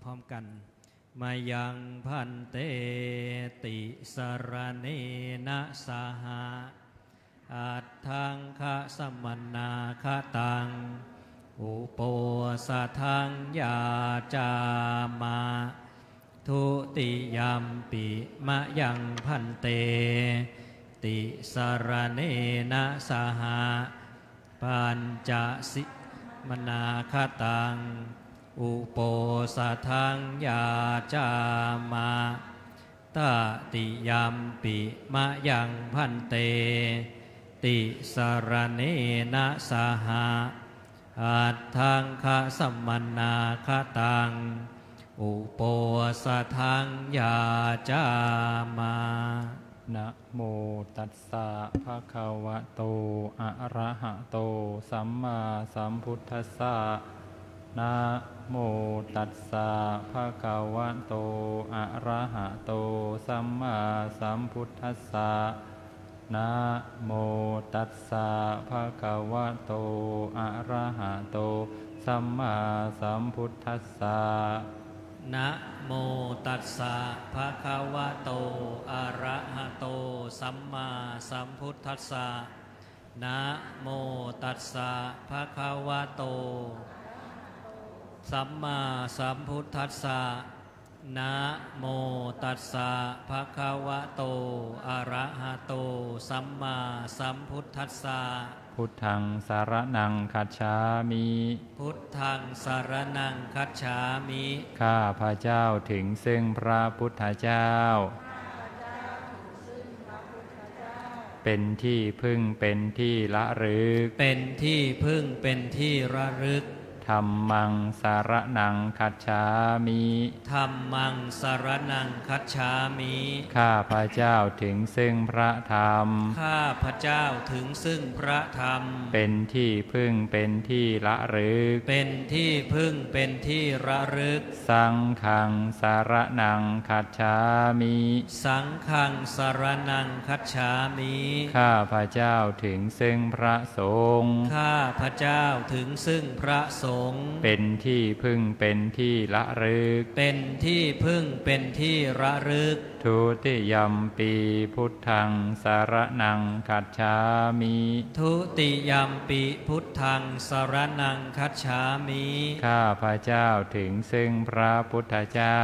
พร้อมกันมายังพันเตติสรเนนะสหะอัตถังคะสมนาคตังอุโปสทังยาจามาทุติยัมปิมะยังพันเตติสรเนนะสหะปัญจสิมนาคตังอุโปสทังยาจามาตติยัมปิมะยังพันเตติสรเนนะสหะอัตถังคะสัมมนาคตังอุโปสทังยาจามานะโมตัสสะภะคะวะโตอะระหะโตสัมมาสัมพุทธัสสะนะโมตัสสะภะคะวะโตอะระหะโตสัมมาสัมพุทธัสสะนะโมตัสสะภะคะวะโตอะระหะโตสัมมาสัมพุทธัสสะนะโมตัสสะภะคะวะโตอะระหะโตสัมมาสัมพุทธัสสะนะโมตัสสะภะคะวะโตสัมมาสัมพุทธัสสะนะโมตัสสะภะคะวะโตอะระหะโตสัมมาสัมพุทธัสสะพุทธังสารนังคัจฉามิพุทธังสารนังคัจฉามิข้าพระเจ้าถึงซึ่งพระพุทธเจ้าเป็นที่พึ่งเป็นที่ละลึกเป็นที่พึ่งเป็นที่ระลึกธัมมังสารนังคัจฉามิธัมมังสารนังคัจฉามิข้าพระเจ้าถึงซึ่งพระธรรมข้าพระเจ้าถึงซึ่งพระธรรมเป็นที่พึ่งเป็นที่ละลึกเป็นที่พึ่งเป็นที่ระลึกสังฆังสารนังคัจฉามิสังฆังสารนังคัจฉามิข้าพระเจ้าถึงซึ่งพระสงฆ์ข้าพระเจ้าถึงซึ่งพระสงฆ์เป็นที่พึ่งเป็นที่ละลึกเป็นที่พึ่งเป็นที่ระลึกทุติยัมปีพุทธังสารนังคัจฉามิทุติยัมปิพุทธังสารนังคัจฉามิข้าพระเจ้าถึงซึ่งพระพุทธเจ้า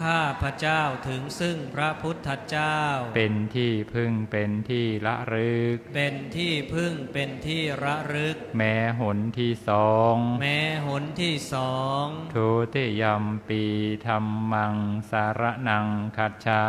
ข้าพระเจ้าถึงซึ่งพระพุทธเจ้าเป็นที่พึ่งเป็นที่ละลึกเป็นที่พึ่งเป็นที่ระลึกแม้หนที่สองแม้หนที่สองทุติยัมปีธัมมังสารนังคัจฉา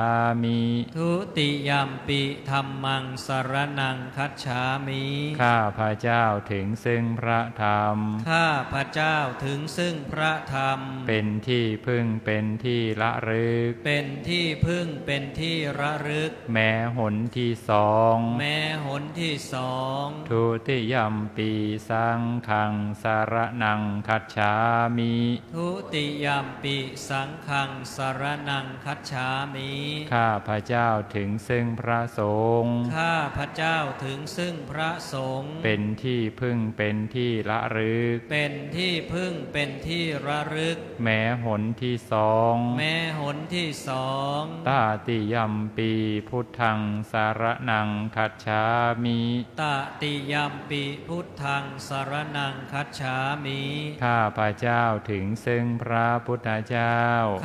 มิทุติยัมปิธัมมังสรนังคัจฉามิข้าพระเจ้าถึงซึ่งพระธรรมข้าพระเจ้าถึงซึ่งพระธรรมเป็นที่พึ่งเป็นที่ละลึกเป็นที่พึ่งเป็นที่ระลึกแม้หนที่สองแม้หนที่สองทุติยัมปีสังฆังสารนังคัจฉามิทุติยัมปิสังฆังสรนังคัจฉามิข้าพระเจ้าถึงซึ่งพระสงฆ์ข้าพระเจ้าถึงซึ่งพระสงฆ์เป็นที่พึ่งเป็นที่ละลึกเป็นที่พึ่งเป็นที่ระลึกแม้หนที่สองแม้หนที่สองตติยัมปีพุทธังสารนังคัจฉามิตติยัมปิพุทธังสรนังคัจฉามิข้าพระเจ้าถึงซึ่งพระพุทธเจ้า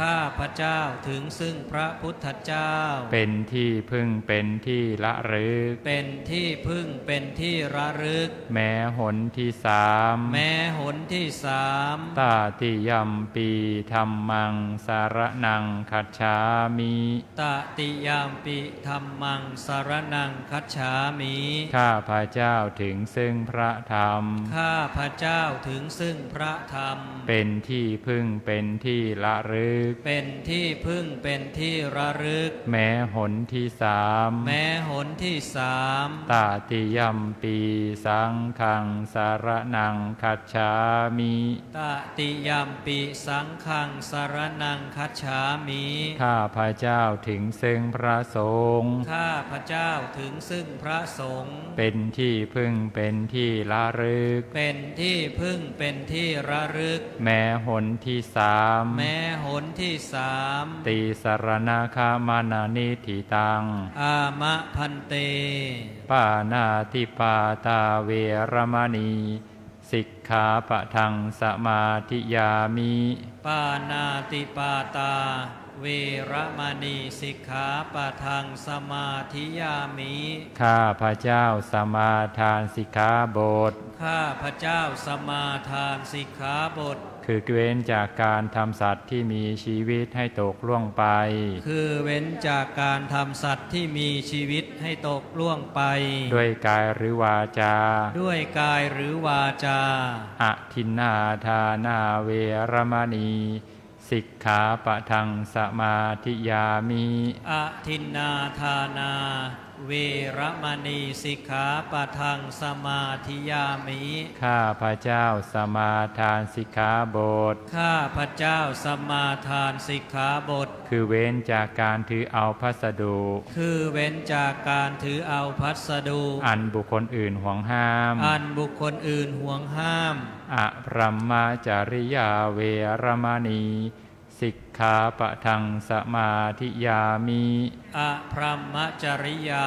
ข้าพระเจ้าถึงซึ่งพระพุทธเจ้าเป็นที่พึ่งเป็นที่ละลึกเป็นที่พึ่งเป็นที่ระลึกแม้หนที่สามแม้หนที่สามตติยัมปีธัมมังสารนังคัจฉามิตติยัมปิธัมมังสรนังคัจฉามิข้าพระเจ้าถึงซึ่งพระธรรมข้าพระเจ้าถึงซึ่งพระธรรมเป็นที่พึ่งเป็นที่ละลึกเป็นที่พึ่งเป็นที่ระลึก กแม้หนที่สาม แม้หนที่สาม ตาติยัมปีสังฆังสารนังคัจฉามิ ตติยัมปิสังฆังสรณังคัจฉามิ ข้าพระเจ้าถึงซึ่งพระสงฆ์ ข้าพระเจ้าถึงซึ่งพระสงฆ์ เป็นที่พึ่งเป็นที่ละลึก เป็นที่พึ่งเป็นที่ระลึก แม้หนที่สาม แม้หนที่สาม ติสรณคามานานิธิตัง อามะพันเต ปานาติปาตาเวรมณีสิกขาปะทังสมาธิยามิ ปานาติปาตา เวรมณีสิกขาปะทังสมาธิยามิ ข้าพระเจ้าสมาทานสิกขาบท ข้าพระเจ้าสมาทานสิกขาบท คือเว้นจากการทำสัตว์ที่มีชีวิตให้ตกล่วงไป คือเว้นจากการทำสัตว์ที่มีชีวิตให้ตกล่วงไป ด้วยกายหรือวาจา ด้วยกายหรือวาจา อทินนาทานาเวรมณีสิกขาปะทังสมาธิยามิ อทินนาทานา เวรมณีสิกขาปะทังสมาธิยามิ ข้าพระเจ้าสมาทานสิกขาบท ข้าพระเจ้าสมาทานสิกขาบท คือเว้นจากการถือเอาพัสดุ คือเว้นจากการถือเอาพัสดุ อันบุคคลอื่นห่วงห้าม อันบุคคลอื่นห่วงห้าม อพรหมจริยาเวรมณีสิกขาปะทังสมาธิยามิ อพรหมจริยา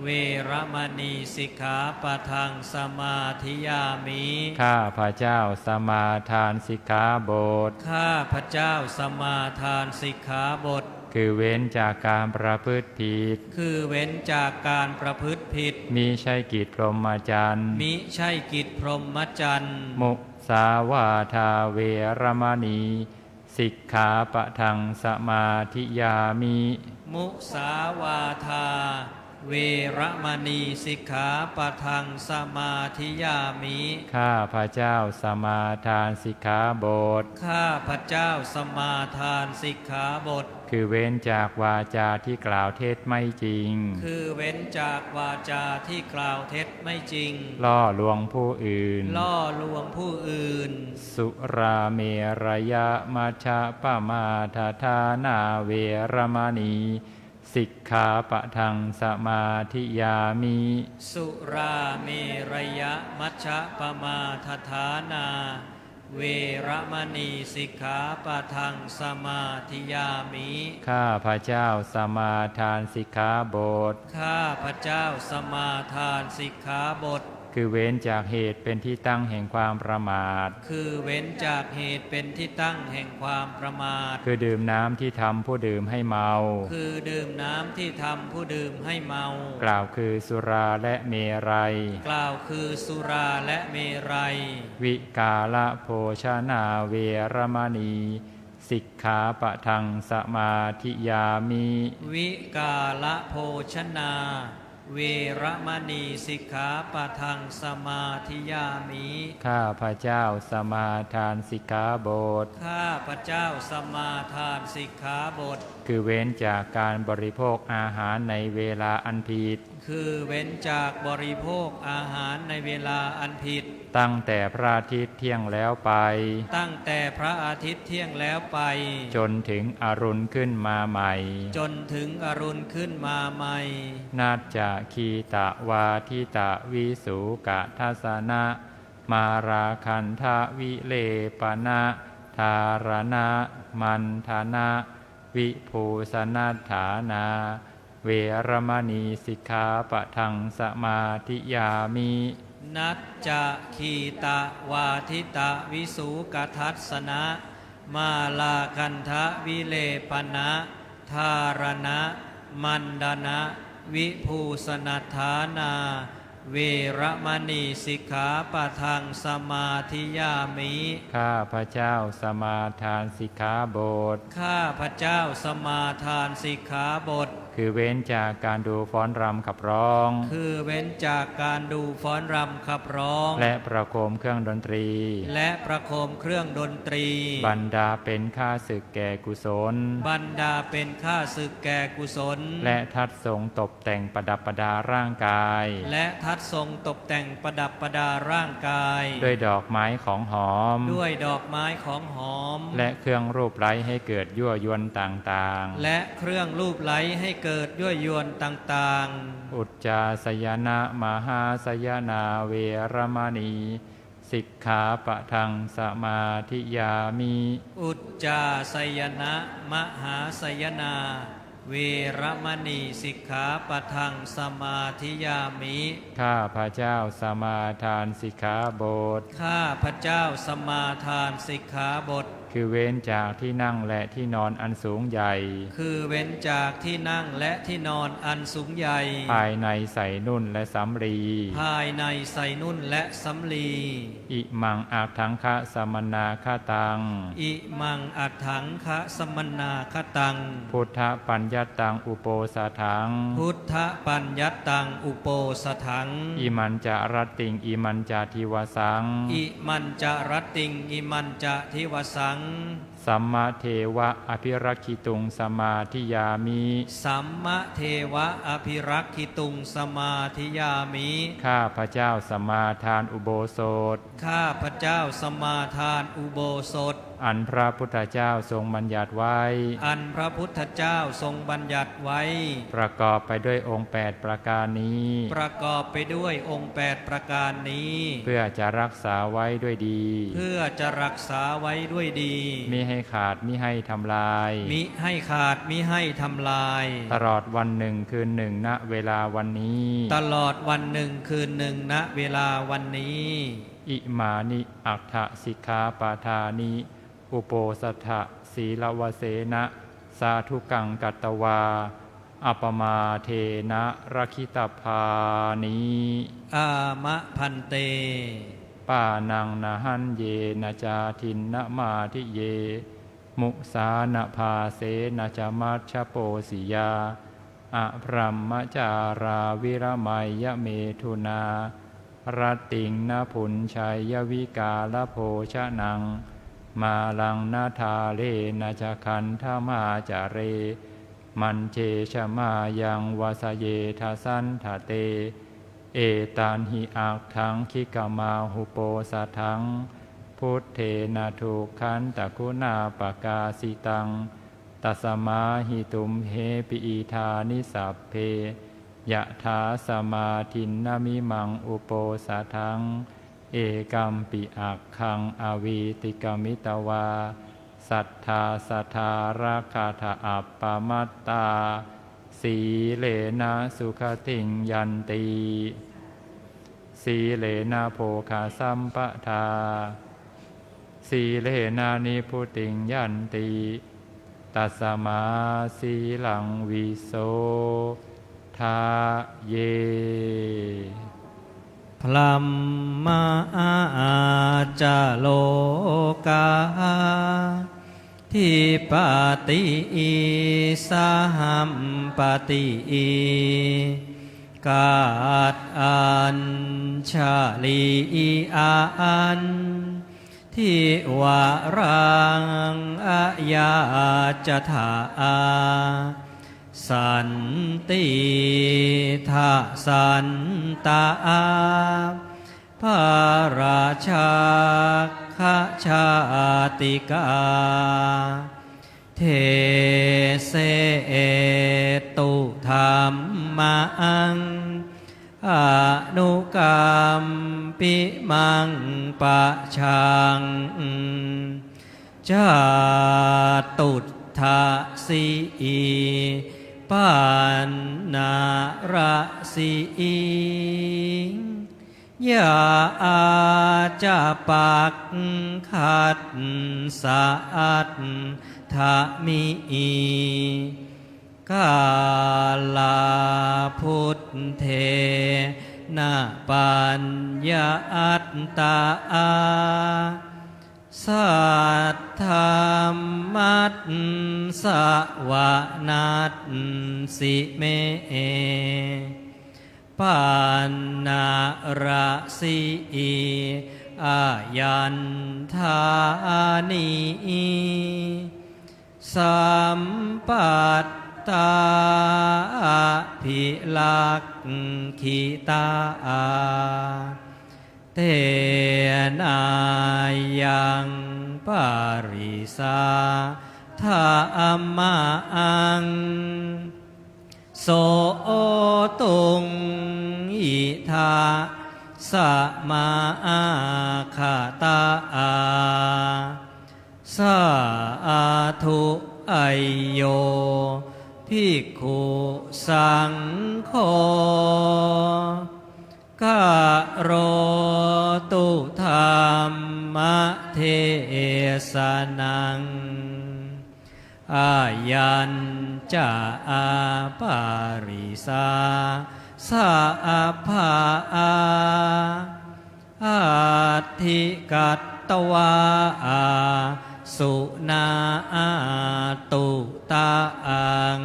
เวรมณีสิกขาปะทังสมาธิยามิ ข้าพระเจ้าสมาทานสิกขาบท ข้าพระเจ้าสมาทานสิกขาบท คือเว้นจากการประพฤติผิด คือเว้นจากการประพฤติผิด มิใช่กิจพรหมจรรย์ มิใช่กิจพรหมจรรย์ มุสาวาทาเวรมณีสิกขาปะทังสมาธิยามิ มุสาวาทา เวรมณีสิกขาปะทังสมาธิยามิ ข้าพระเจ้าสมาทานสิกขาบท ข้าพระเจ้าสมาทานสิกขาบท คือเว้นจากวาจาที่กล่าวเท็จไม่จริง คือเว้นจากวาจาที่กล่าวเท็จไม่จริง ล่อลวงผู้อื่น ล่อลวงผู้อื่น สุราเมรยะมัชฌะปมาทฐานาเวรมณีสิกขาปะทังสมาธิยามิ สุราเมรยะมัชฌะปมาทฐานา เวรมณีสิกขาปะทังสมาธิยามิ ข้าพระเจ้าสมาทานสิกขาบท ข้าพระเจ้าสมาทานสิกขาบท คือเว้นจากเหตุเป็นที่ตั้งแห่งความประมาท คือเว้นจากเหตุเป็นที่ตั้งแห่งความประมาท คือดื่มน้ำที่ทำผู้ดื่มให้เมา คือดื่มน้ำที่ทำผู้ดื่มให้เมา กล่าวคือสุราและเมรัย กล่าวคือสุราและเมรัย วิกาละโภชนาเวรมณีสิกขาปะทังสมาธิยามิ วิกาละโภชนา เวรมณีสิกขาปะทังสมาธิยามิ ข้าพระเจ้าสมาทานสิกขาบท ข้าพระเจ้าสมาทานสิกขาบท คือเว้นจากการบริโภคอาหารในเวลาอันผิด คือเว้นจากบริโภคอาหารในเวลาอันผิด ตั้งแต่พระอาทิตย์เที่ยงแล้วไป ตั้งแต่พระอาทิตย์เที่ยงแล้วไป จนถึงอรุณขึ้นมาใหม่ จนถึงอรุณขึ้นมาใหม่ นาจะคีตะวาทิตะวิสุกะทัสนะ มาราคันทะวิเลปนะธารณะมันธนะวิภูสนัฏฐานา เวรมณีสิกขาปะทังสมาธิยามิ นัจจะขีตะวาทิตะวิสุกทัสสนะ มาลาคันทะวิเลปนะธารณะมันดนะวิภูสนัฏฐานา เวรมณีสิกขาปะทังสมาธิยามิ ข้าพระเจ้าสมาทานสิกขาบท ข้าพระเจ้าสมาทานสิกขาบท คือเว้นจากการดูฟ้อนรำขับร้องคือเว้นจากการดูฟ้อนรำขับร้องและประโคมเครื่องดนตรีและประโคมเครื่องดนตรีบรรดาเป็นข้าศึกแก่กุศลบรรดาเป็นข้าศึกแก่กุศลและทัดทรงตกแต่งประดับประดาร่างกายและทัดทรงตกแต่งประดับประดาร่างกายด้วยดอกไม้ของหอมด้วยดอกไม้ของหอมและเครื่องรูปไล้ให้เกิดยั่วยวนต่างๆและเครื่องรูปไล้ให้เกิดยั่วยวนต่างๆอุจจาสยนะมหาสยนาเวรมณีสิกขาปะทังสมาธิยามิอุจจาสยนะมหาสยนาเวรมณีสิกขาปะทังสมาธิยามิข้าพระเจ้าสมาทานสิกขาบทข้าพระเจ้าสมาทานสิกขาบทคือเว้นจากที่นั่งและที่นอนอันสูงใหญ่คือเว้นจากที่นั่งและที่นอนอันสูงใหญ่ภายในใส่นุ่นและสำลีภายในใส่นุ่นและสำลีอิมังอักถังคะสมนาคตังอิมังอักถังคะสมนาคตังพุทธปัญญตังอุโปสถังพุทธปัญญตังอุโปสถังอิมันจะรัตติงอิมันจะทิวสังอิมันจะรัตติงอิมันจะทิวสังสัมมาเทวะอภิรักขิตุงสมาธิยามิสัมมาเทวะอภิรักขิตุงสมาธิยามิข้าพระเจ้าสมาทานอุโบสถข้าพระเจ้าสมาทานอุโบสถอันพระพุทธเจ้าทรงบัญญัติไว้อันพระพุทธเจ้าทรงบัญญัติไว้ประกอบไปด้วยองค์8ประการนี้ประกอบไปด้วยองค์8ประการนี้เพื่อจะรักษาไว้ด้วยดีเพื่อจะรักษาไว้ด้วยดีมิให้ขาดมิให้ทำลายมิให้ขาดมิให้ทำลายตลอดวันหนึ่งคืนหนึ่งณเวลาวันนี้ตลอดวันหนึ่งคืนหนึ่งณเวลาวันนี้อิมานิอัฏฐสิกขาปาทานิอุโปสัทธะศีลวเสนะสาธุกังกัตตวาอัปมาเทนะรัคิตภานิอามะพันเตปานังนะหันเยนะจาทินนะมาทิเยมุสานะภาเสนะจมัชฌโปสิยาอะพรัมมจาราวิรมัยยะเมถุนารัตติงนะพุญชัยยวิกาลโภชะนังมาลังนาทาเลนะจะคันธมาจาเรมันเจชมายังวาสเยทาสันทเตเอตานหิอักถังคิกามาหุโปสัทังพุทเทนะทุกขันตะกุณาปกาสิตังตัสมาหิตุมเหปิอีธานิสัพเพยะถาสมาทินนามิมังอุโปสัทังเอกัมปิอักขังอวีติกมิตวาสัทธาสัทธาราคาถาอัปปมัตตาสีเลนะสุขติงยันติสีเลนะโภคาสัมปทาสีเลนะนิพุติงยันติตัสมาสีลังวิโสทาเยพลัมมาอาจาโลกาทิปติสหัมปติกาตอัญชาลีอันทิวารังอะยาจถาสันติทาสันตาภาราชาคชาติกาเทเสตุธรรมังอนุกรรมปิมังปะชังจาตุทาสีปันนาราสียาอาจะปักขัดสะอัตถามิกาลาพุทเทนะปัญญาอัตตา สัทธามัตสวนัตสิเมปานนาราสีอายันธานีสัมปัตตาภิลักขิตาเทนายังปาริสาธรรมังโสตุงอิทาสมาคาตาสาธุไอโยภิกขุสังโฆกะโรตุธรรมเทศนังอายัญจะอาปาริสาสาภาอาทิกัตตวาสุนาตุตาอัง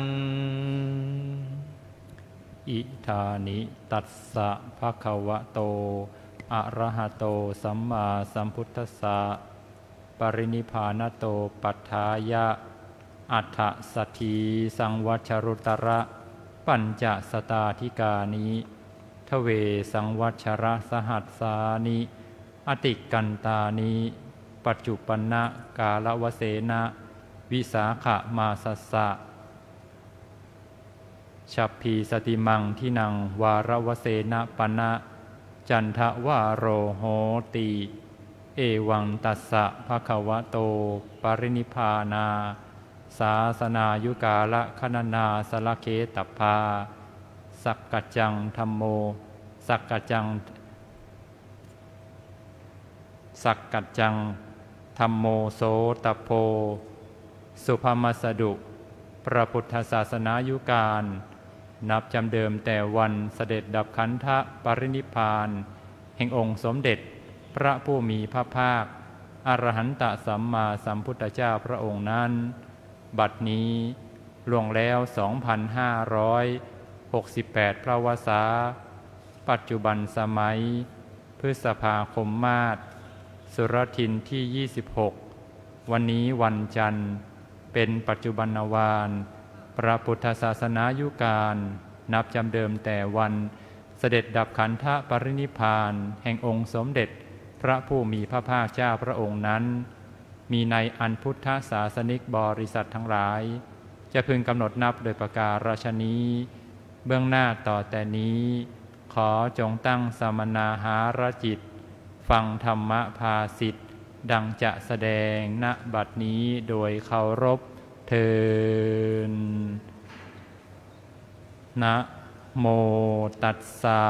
อิธานิตัสสะภะคะวะโตอะระหะโตสัมมาสัมพุทธัสสะปรินิพพานโตปัฏฐายะอัฏฐสัทธีสังวัชรุตระปัญจสตาธิกานิทเวสังวัชระสหัสสานิอติกันตานิปัจจุปนนะกาลวเสนะวิสาขมาสัสสะฉัพพีสติมังทินังวารวเสนะปนะจันทวาโรโหติเอวังตัสสะภะคะวะโตปรินิพพานาศาสนายุกาละคณนาสละเคตัพพาสักกัจจังธัมโมสักกัจจังธัมโมโสตโพสุภมัสสดุพระพุทธศาสนายุกาลนับจำเดิมแต่วันเสด็จดับขันธปรินิพพานแห่งองค์สมเด็จพระผู้มีพระภาคอรหันตสัมมาสัมพุทธเจ้าพระองค์นั้นบัดนี้ล่วงแล้ว 2,568 พระวาษาปัจจุบันสมัยพฤษภาคมมาสสุรทินที่ 26 วันนี้วันจันทร์เป็นปัจจุบันวาลพระพุทธศาสนายุกาลนับจำเดิมแต่วันเสด็จดับขันธปรินิพพานแห่งองค์สมเด็จพระผู้มีพระภาคเจ้าพระองค์นั้นมีในอันพุทธศาสนิกบริษัททั้งหลายจะพึงกำหนดนับโดยประการฉนี้เบื้องหน้าต่อแต่นี้ขอจงตั้งสมณาหารจิตฟังธรรมภาสิทธิ์ดังจะแสดงณบัดนี้โดยเคารพเทินนะโมตัสสะ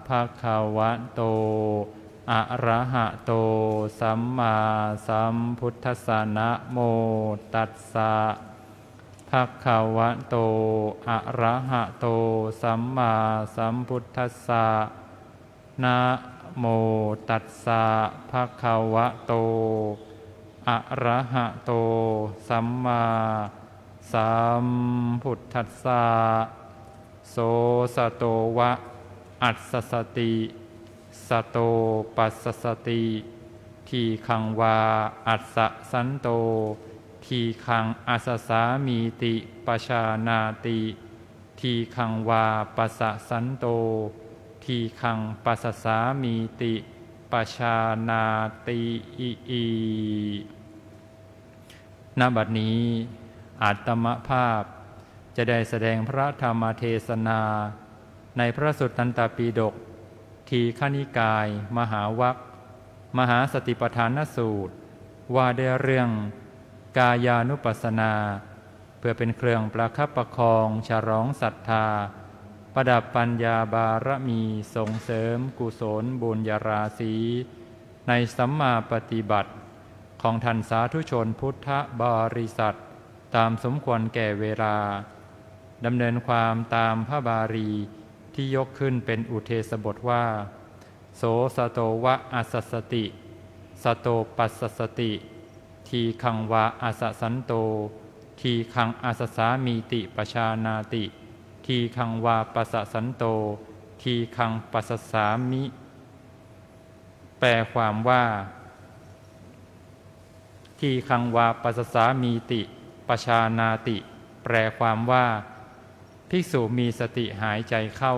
ภะคะวะโตอะระหะโตสัมมาสัมพุทธัสสะนะโมตัสสะภะคะวะโตอะระหะโตสัมมาสัมพุทธัสสะนะโมตัสสะภะคะวะโตอะระหะโตสัมมาสัมพุทธัสสะโสสโตวะอัสสสติสโตปัสสสติทีคังวาอัสสะสันโตทีคังอัสสสามีติปชานาติทีคังวาปัสสะสันโตทีคังปัสสสามีติปชานาติอีณบัดนี้อาตมภาพจะได้แสดงพระธรรมเทศนาในพระสุตตันตปิฎกทีฆนิกายมหาวรรคมหาสติปัฏฐานสูตรว่าด้วยเรื่องกายานุปัสสนาเพื่อเป็นเครื่องประคับประคองฉลองศรัทธาประดับปัญญาบารมีส่งเสริมกุศลบุญญาราศีในสัมมาปฏิบัติของท่านสาธุชนพุทธบริษัทตามสมควรแก่เวลาดำเนินความตามพระบาลีที่ยกขึ้นเป็นอุเทศบทว่าโสสโตวะอัสสสติสโตปัสสสติ ทีคังวาอาสสันโตทีคังอาสสามีติปชานาติทีคังวาปัสสสันโตทีคังปัสสสามิ แปลความว่าทีคังวาปัสสสามีติปชานาติแปลความว่าภิกษุมีสติหายใจเข้า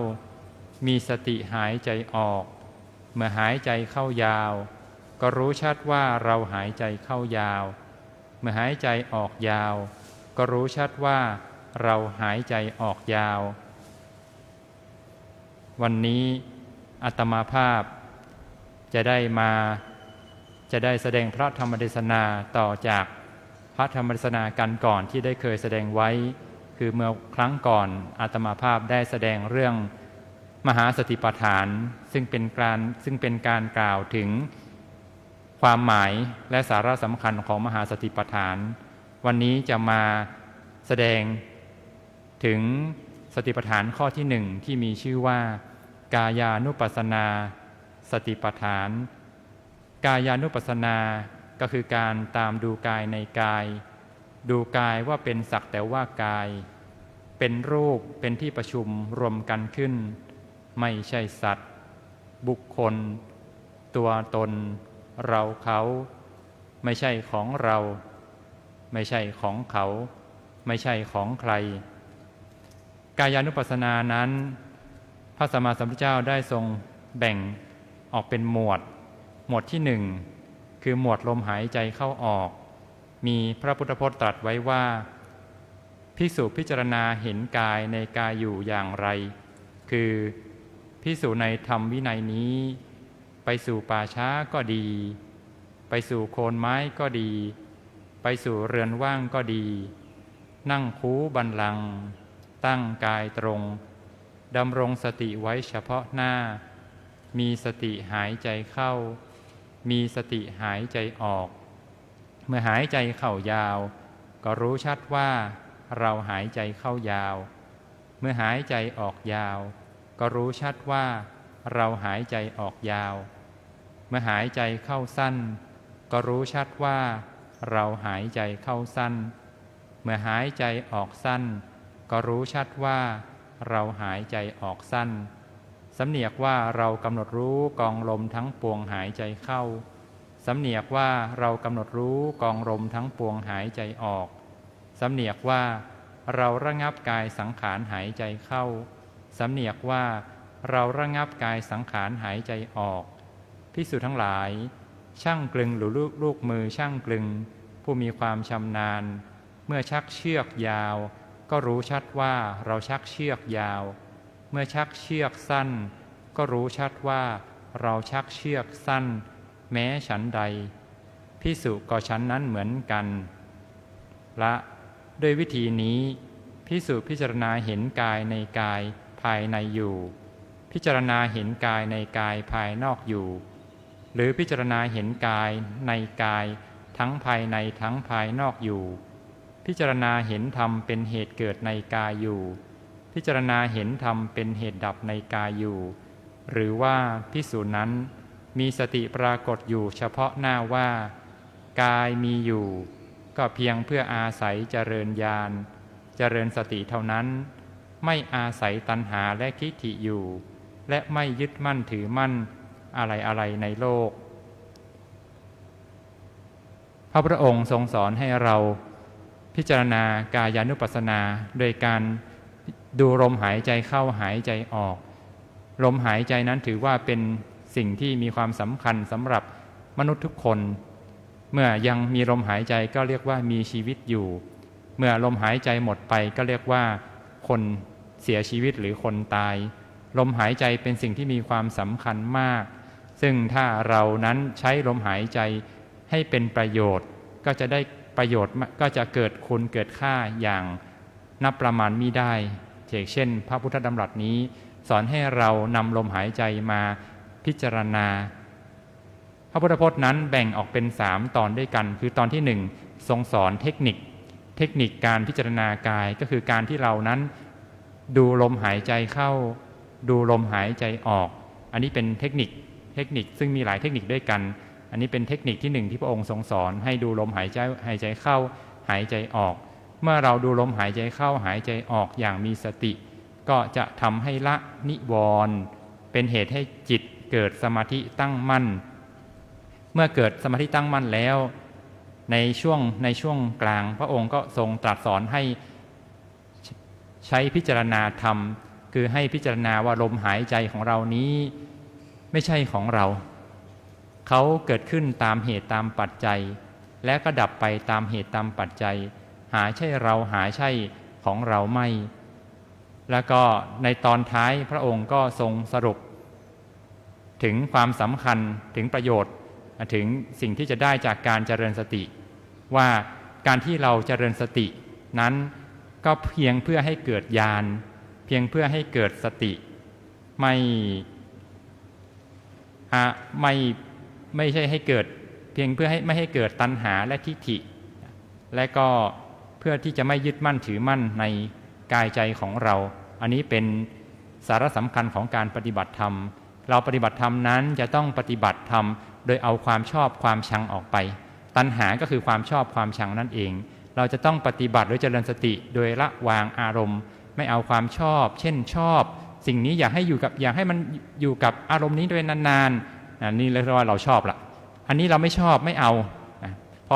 มีสติหายใจออกเมื่อหายใจเข้ายาวก็รู้ชัดว่าเราหายใจเข้ายาวเมื่อหายใจออกยาวก็รู้ชัดว่าเราหายใจออกยาววันนี้อาตมาภาพจะได้แสดงพระธรรมเทศนาต่อจากพระธรรมเทศนากันก่อนที่ได้เคยแสดงไว้คือเมื่อครั้งก่อนอาตมาภาพได้แสดงเรื่องมหาสติปัฏฐานซึ่งเป็นการกล่าวถึงความหมายและสาระสำคัญของมหาสติปัฏฐานวันนี้จะมาแสดงถึงสติปัฏฐานข้อที่หนึ่งที่มีชื่อว่ากายานุปัสสนาสติปัฏฐานกายานุปัสสนาก็คือการตามดูกายในกายดูกายว่าเป็นสักแต่ว่ากายเป็นรูปเป็นที่ประชุมรวมกันขึ้นไม่ใช่สัตว์บุคคลตัวตนเราเขาไม่ใช่ของเราไม่ใช่ของเขาไม่ใช่ของใครกายานุปัสสนานั้นพระสัมมาสัมพุทธเจ้าได้ทรงแบ่งออกเป็นหมวดที่หนึ่งคือหมวดลมหายใจเข้าออกมีพระพุทธพจน์ตรัสไว้ว่าภิกษุพิจารณาเห็นกายในกายอยู่อย่างไรคือภิกษุในธรรมวินัยนี้ไปสู่ป่าช้าก็ดีไปสู่โคนไม้ก็ดีไปสู่เรือนว่างก็ดีนั่งคูบัลลังก์ตั้งกายตรงดำรงสติไว้เฉพาะหน้ามีสติหายใจเข้ามีสติหายใจออกเมื่อหายใจเข้ายาวก็รู้ชัดว่าเราหายใจเข้ายาวเมื่อหายใจออกยาวก็รู้ชัดว่าเราหายใจออกยาวเมื่อหายใจเข้าสั้นก็รู้ชัดว่าเราหายใจเข้าสั้นเมื่อหายใจออกสั้นก็รู้ชัดว่าเราหายใจออกสั้นสำเนียกว่าเรากำหนดรู้กองลมทั้งปวงหายใจเข้าสำเนียกว่าเรากำหนดรู้กองลมทั้งปวงหายใจออกสำเนียกว่าเราระงับกายสังขารหายใจเข้าสำเนียกว่าเราระงับกายสังขารหายใจออกภิกษุทั้งหลายช่างกลึงหรือลูกมือช่างกลึงผู้มีความชำนาญเมื่อชักเชือกยาวก็รู้ชัดว่าเราชักเชือกยาวเมื่อชักเชือกสั้นก็รู้ชัดว่าเราชักเชือกสั้นแม้ฉันใดภิกษุก็ฉันนั้นเหมือนกันละด้วยวิธีนี้ภิกษุพิจารณาเห็นกายในกายภายในอยู่พิจารณาเห็นกายในกายภายนอกอยู่หรือพิจารณาเห็นกายในกายทั้งภายในทั้งภายนอกอยู่พิจารณาเห็นธรรมเป็นเหตุเกิดในกายอยู่พิจารณาเห็นธรรมเป็นเหตุดับในกายอยู่หรือว่าภิกษุนั้นมีสติปรากฏอยู่เฉพาะหน้าว่ากายมีอยู่ก็เพียงเพื่ออาศัยเจริญญาณเจริญสติเท่านั้นไม่อาศัยตัณหาและทิฏฐิอยู่และไม่ยึดมั่นถือมั่นอะไรในโลกพระพุทธองค์ทรงสอนให้เราพิจารณากายานุปัสสนาโดยการดูลมหายใจเข้าหายใจออกลมหายใจนั้นถือว่าเป็นสิ่งที่มีความสำคัญสำหรับมนุษย์ทุกคนเมื่อยังมีลมหายใจก็เรียกว่ามีชีวิตอยู่เมื่อลมหายใจหมดไปก็เรียกว่าคนเสียชีวิตหรือคนตายลมหายใจเป็นสิ่งที่มีความสำคัญมากซึ่งถ้าเรานั้นใช้ลมหายใจให้เป็นประโยชน์ก็จะได้ประโยชน์ก็จะเกิดคุณเกิดค่าอย่างนับประมาณมิได้เช่นพระพุทธดำรัสนี้สอนให้เรานำลมหายใจมาพิจารณาพระพุทธพจน์นั้นแบ่งออกเป็น3ตอนด้วยกันคือตอนที่1ทรงสอนเทคนิคการพิจารณากายก็คือการที่เรานั้นดูลมหายใจเข้าดูลมหายใจออกอันนี้เป็นเทคนิคซึ่งมีหลายเทคนิคด้วยกัน อันนี้เป็นเทคนิคที่หนึ่งที่พระองค์ทรงสอนให้ดูลมหายใจเข้าหายใจออกเมื่อเราดูลมหายใจเข้าหายใจออกอย่างมีสติก็จะทำให้ละนิวรณ์เป็นเหตุให้จิตเกิดสมาธิตั้งมั่นเมื่อเกิดสมาธิตั้งมั่นแล้วในช่วงกลางพระองค์ก็ทรงตรัสสอนให้ใช้พิจารณาธรรมคือให้พิจารณาว่าลมหายใจของเรานี้ไม่ใช่ของเราเขาเกิดขึ้นตามเหตุตามปัจจัยและก็ดับไปตามเหตุตามปัจจัยหาใช่เราหาใช่ของเราไม่แล้วก็ในตอนท้ายพระองค์ก็ทรงสรุปถึงความสำคัญถึงประโยชน์ถึงสิ่งที่จะได้จากการเจริญสติว่าการที่เราเจริญสตินั้นก็เพียงเพื่อให้เกิดญาณเพียงเพื่อให้เกิดสติไม่ใช่ให้เกิดเพียงเพื่อให้ไม่ให้เกิดตัณหาและทิฏฐิและก็เพื่อที่จะไม่ยึดมั่นถือมั่นในกายใจของเราอันนี้เป็นสาระสำคัญของการปฏิบัติธรรมเราปฏิบัติธรรมนั้นจะต้องปฏิบัติธรรมโดยเอาความชอบความชังออกไปตัณหาก็คือความชอบความชังนั่นเองเราจะต้องปฏิบัติโดยเจริญสติโดยละวางอารมณ์ไม่เอาความชอบเช่นชอบสิ่งนี้อยากให้มันอยู่กับอารมณ์นี้โดยนานๆนี่เรียกว่าเราชอบละอันนี้เราไม่ชอบไม่เอาพ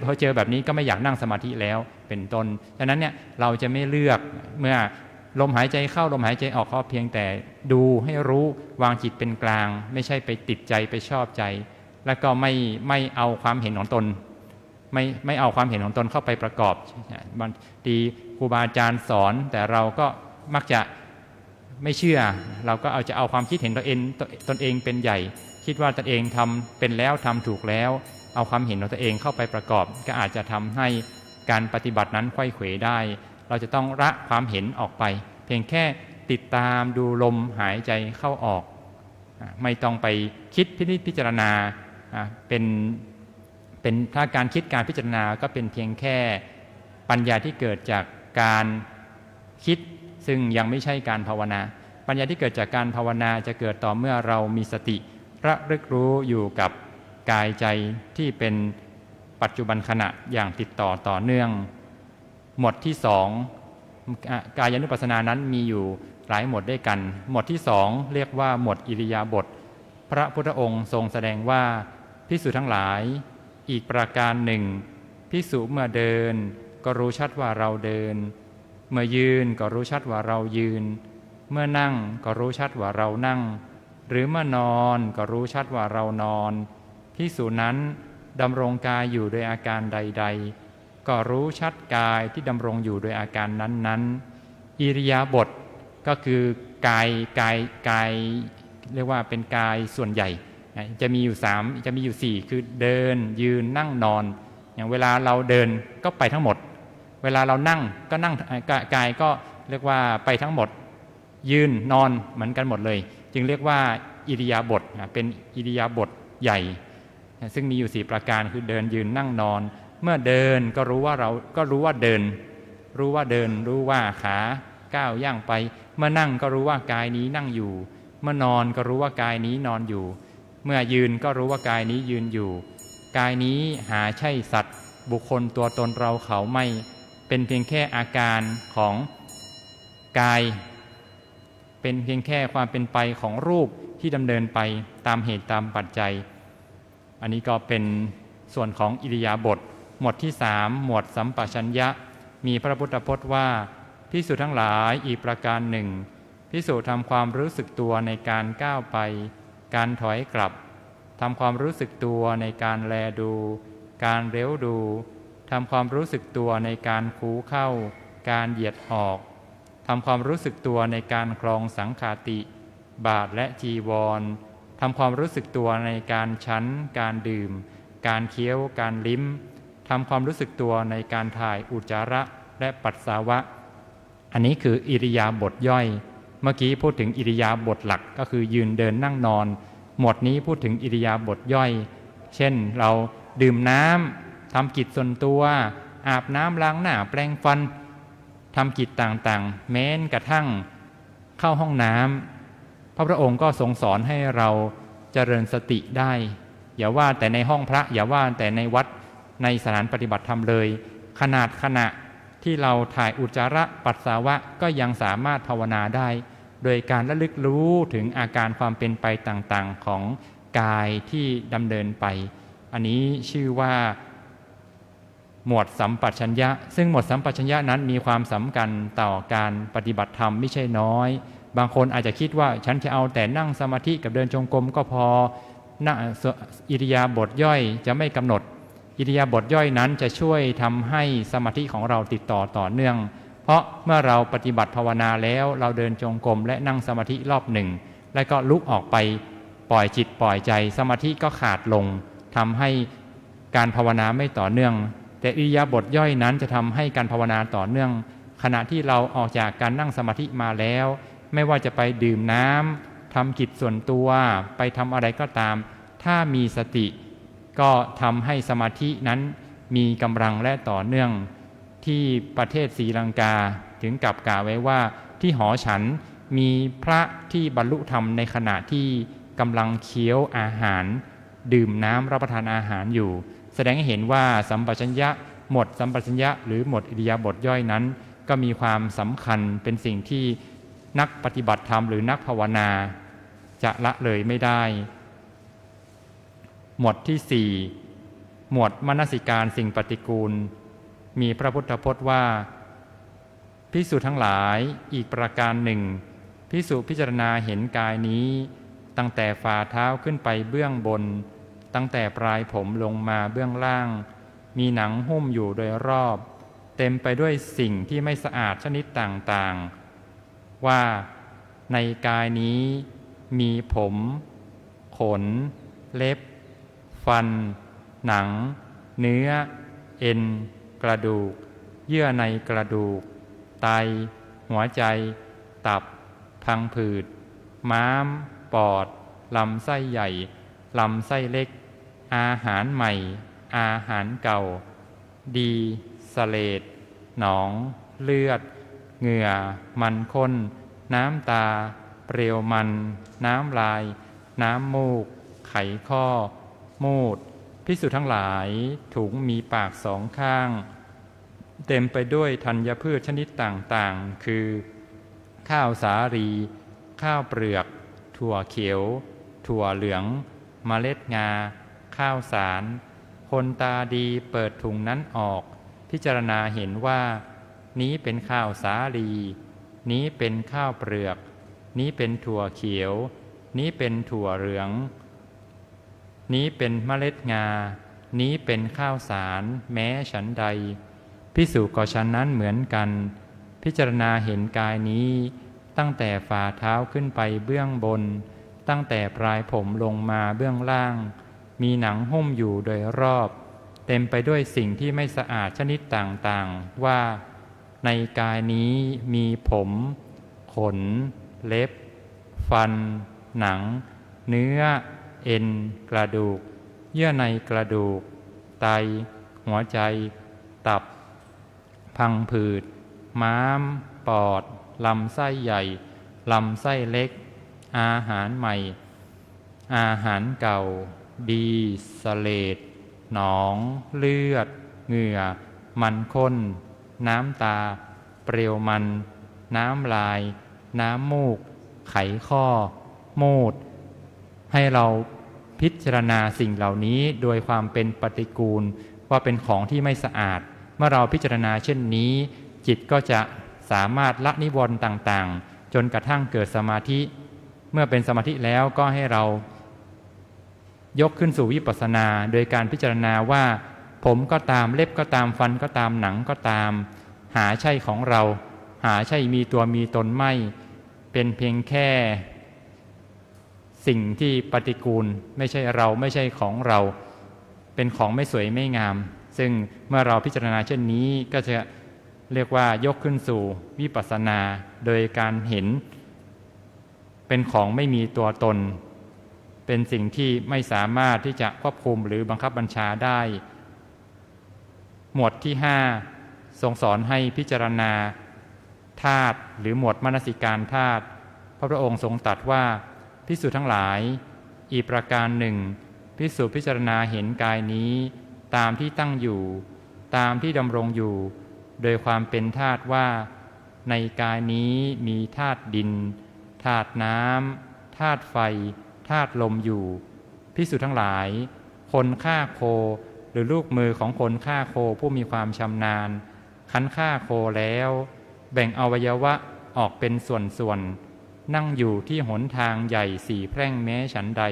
อเจอแบบนี้ก็ไม่อยากนั่งสมาธิแล้วเป็นต้นฉะนั้นเนี่ยเราจะไม่เลือกเมื่อลมหายใจเข้าลมหายใจออกก็เพียงแต่ดูให้รู้วางจิตเป็นกลางไม่ใช่ไปติดใจไปชอบใจแล้วก็ไม่เอาความเห็นของตนไม่เอาความเห็นของตนเข้าไปประกอบบางทีครูบาอาจารย์สอนแต่เราก็มักจะไม่เชื่อเราก็จะเอาความคิดเห็นตนเองเป็นใหญ่คิดว่าตนเองทำเป็นแล้วทำถูกแล้วเอาความเห็นของตัวเองเข้าไปประกอบก็อาจจะทำให้การปฏิบัตินั้นไขว้เขวได้เราจะต้องละความเห็นออกไปเพียงแค่ติดตามดูลมหายใจเข้าออกไม่ต้องไปคิดพิจารณาเป็นถ้าการคิดการพิจารณาก็เป็นเพียงแค่ปัญญาที่เกิดจากการคิดซึ่งยังไม่ใช่การภาวนาปัญญาที่เกิดจากการภาวนาจะเกิดต่อเมื่อเรามีสติระลึกรู้อยู่กับกายใจที่เป็นปัจจุบันขณะอย่างติดต่อเนื่องหมวดที่สองกายานุปัสสนานั้นมีอยู่หลายหมวดด้วยกันหมวดที่สองเรียกว่าหมวดอิริยาบถพระพุทธองค์ทรงแสดงว่าภิกษุทั้งหลายอีกประการหนึ่งภิกษุเมื่อเดินก็รู้ชัดว่าเราเดินเมื่อยืนก็รู้ชัดว่าเรายืนเมื่อนั่งก็รู้ชัดว่าเรานั่งหรือเมื่อนอนก็รู้ชัดว่าเรานอนภิกษุนั้นดำรงกายอยู่โดยอาการใดๆก็รู้ชัดกายที่ดำรงอยู่โดยอาการนั้นๆอิริยาบถก็คือกายเรียกว่าเป็นกายส่วนใหญ่จะมีอยู่4คือเดินยืนนั่งนอนอย่างเวลาเราเดินก็ไปทั้งหมดเวลาเรานั่งก็นั่งกายก็เรียกว่าไปทั้งหมดยืนนอนเหมือนกันหมดเลยจึงเรียกว่าอิริยาบถเป็นอิริยาบถใหญ่ซึ่งมีอยู่4ประการคือเดินยืนนั่งนอนเมื่อเดินก็รู้ว่าเดินรู้ว่าขาก้าวย่างไปเมื่อนั่งก็รู้ว่ากายนี้นั่งอยู่เมื่อนอนก็รู้ว่ากายนี้นอนอยู่เมื่อยืนก็รู้ว่ากายนี้ยืนอยู่กายนี้หาใช่สัตว์บุคคลตัวตนเราเขาไม่เป็นเพียงแค่อาการของกายเป็นเพียงแค่ความเป็นไปของรูปที่ดำเนินไปตามเหตุตามปัจจัยอันนี้ก็เป็นส่วนของอิริยาบถหมวดที่3หมวดสัมปชัญญะมีพระพุทธพจน์ว่าภิกษุทั้งหลายอีกประการหนึ่งภิกษุทำความรู้สึกตัวในการก้าวไปการถอยกลับทำความรู้สึกตัวในการแลดูการเลี้ยวดูทำความรู้สึกตัวในการคูเข้าการเหยียดออกทำความรู้สึกตัวในการครองสังฆาติบาทและจีวรทำความรู้สึกตัวในการฉันการดื่มการเคี้ยวการลิ้มทำความรู้สึกตัวในการถ่ายอุจจาระและปัสสาวะอันนี้คืออิริยาบถย่อยเมื่อกี้พูดถึงอิริยาบถหลักก็คือยืนเดินนั่งนอนหมวดนี้พูดถึงอิริยาบถย่อยเช่นเราดื่มน้ำทำกิจส่วนตัวอาบน้ำล้างหน้าแปรงฟันทำกิจต่างๆแม้กระทั่งเข้าห้องน้ำพระพุทธองค์ก็ทรงสอนให้เราเจริญสติได้ อย่าว่าแต่ในห้องพระอย่าว่าแต่ในวัดในสถานปฏิบัติธรรมเลยขณะที่เราถ่ายอุจจาระปัสสาวะก็ยังสามารถภาวนาได้โดยการระลึกรู้ถึงอาการความเป็นไปต่างๆของกายที่ดำเนินไปอันนี้ชื่อว่าหมวดสัมปชัญญะซึ่งหมวดสัมปชัญญะนั้นมีความสำคัญต่อการปฏิบัติธรรมไม่ใช่น้อยบางคนอาจจะคิดว่าฉันจะเอาแต่นั่งสมาธิกับเดินจงกรมก็พออิริยาบถย่อยจะไม่กำหนดอิริยาบถย่อยนั้นจะช่วยทำให้สมาธิของเราติดต่อเนื่องเพราะเมื่อเราปฏิบัติภาวนาแล้วเราเดินจงกรมและนั่งสมาธิรอบหนึ่งแล้วก็ลุกออกไปปล่อยจิตปล่อยใจสมาธิก็ขาดลงทำให้การภาวนาไม่ต่อเนื่องแต่อิริยาบถย่อยนั้นจะทำให้การภาวนาต่อเนื่องขณะที่เราออกจากการนั่งสมาธิมาแล้วไม่ว่าจะไปดื่มน้ำทำกิจส่วนตัวไปทำอะไรก็ตามถ้ามีสติก็ทำให้สมาธินั้นมีกำลังและต่อเนื่องที่ประเทศศรีลังกาถึงกับกล่าวไว้ว่าที่หอฉันมีพระที่บรรลุธรรมในขณะที่กำลังเคี้ยวอาหารดื่มน้ำรับประทานอาหารอยู่แสดงให้เห็นว่าสัมปชัญญะหมดสัมปชัญญะหรือหมดอิริยาบถย่อยนั้นก็มีความสำคัญเป็นสิ่งที่นักปฏิบัติธรรมหรือนักภาวนาจะละเลยไม่ได้หมวดที่4หมวดมนสิการสิ่งปฏิกูลมีพระพุทธพจน์ว่าภิกษุทั้งหลายอีกประการหนึ่งภิกษุพิจารณาเห็นกายนี้ตั้งแต่ฝ่าเท้าขึ้นไปเบื้องบนตั้งแต่ปลายผมลงมาเบื้องล่างมีหนังหุ้มอยู่โดยรอบเต็มไปด้วยสิ่งที่ไม่สะอาดชนิดต่างๆว่าในกายนี้มีผมขนเล็บฟันหนังเนื้อเอ็นกระดูกเยื่อในกระดูกไตหัวใจตับพังผืดม้ามปอดลำไส้ใหญ่ลำไส้เล็กอาหารใหม่อาหารเก่าดีเสลดหนองเลือดเหงื่อมันข้นน้ำตาเปลวมันน้ำลายน้ำมูกไขข้อมูดภิกษุทั้งหลายถุงมีปากสองข้างเต็มไปด้วยธัญพืชชนิดต่างๆคือข้าวสาลีข้าวเปลือกถั่วเขียวถั่วเหลืองเมล็ดงาข้าวสารคนตาดีเปิดถุงนั้นออกพิจารณาเห็นว่านี้เป็นข้าวสาลีนี้เป็นข้าวเปลือกนี้เป็นถั่วเขียวนี้เป็นถั่วเหลืองนี้เป็นเมล็ดงานี้เป็นข้าวสารแม้ฉันใดภิกษุก็ฉันนั้นเหมือนกันพิจารณาเห็นกายนี้ตั้งแต่ฝ่าเท้าขึ้นไปเบื้องบนตั้งแต่ปลายผมลงมาเบื้องล่างมีหนังหุ้มอยู่โดยรอบเต็มไปด้วยสิ่งที่ไม่สะอาดชนิดต่างๆว่าในกายนี้มีผมขนเล็บฟันหนังเนื้อเอ็นกระดูกเยื่อในกระดูกไตหัวใจตับพังผืดม้ามปอดลำไส้ใหญ่ลำไส้เล็กอาหารใหม่อาหารเก่าดีเสลดหนองเลือดเหงื่อมันข้นน้ำตาเปลวมันน้ำลายน้ำมูกไขข้อมูดให้เราพิจารณาสิ่งเหล่านี้โดยความเป็นปฏิกูลว่าเป็นของที่ไม่สะอาดเมื่อเราพิจารณาเช่นนี้จิตก็จะสามารถละนิวรณ์ต่างๆจนกระทั่งเกิดสมาธิเมื่อเป็นสมาธิแล้วก็ให้เรายกขึ้นสู่วิปัสสนาโดยการพิจารณาว่าผมก็ตามเล็บก็ตามฟันก็ตามหนังก็ตามหาใช่ของเราหาใช่มีตัวมีตนไม่เป็นเพียงแค่สิ่งที่ปฏิกูลไม่ใช่เราไม่ใช่ของเราเป็นของไม่สวยไม่งามซึ่งเมื่อเราพิจารณาเช่นนี้ก็จะเรียกว่ายกขึ้นสู่วิปัสสนาโดยการเห็นเป็นของไม่มีตัวตนเป็นสิ่งที่ไม่สามารถที่จะควบคุมหรือบังคับบัญชาได้หมวดที่5ทรงสอนให้พิจารณาธาตุหรือหมวดมนสิการธาตุพระพุทธองค์ทรงตรัสว่าภิกษุทั้งหลายอีกประการหนึ่ง ภิกษุพิจารณาเห็นกายนี้ตามที่ตั้งอยู่ตามที่ดำรงอยู่โดยความเป็นธาตุว่าในกายนี้มีธาตุดินธาตุน้ำธาตุไฟธาตุลมอยู่ภิกษุทั้งหลายคนฆ่าโคหรือลูกมือของคนฆ่าโคผู้มีความชำนาญคั้นฆ่าโคแล้วแบ่งอวัยวะออกเป็นส่วนๆนั่งอยู่ที่หนทางใหญ่สี่แพร่งแม้ฉันใด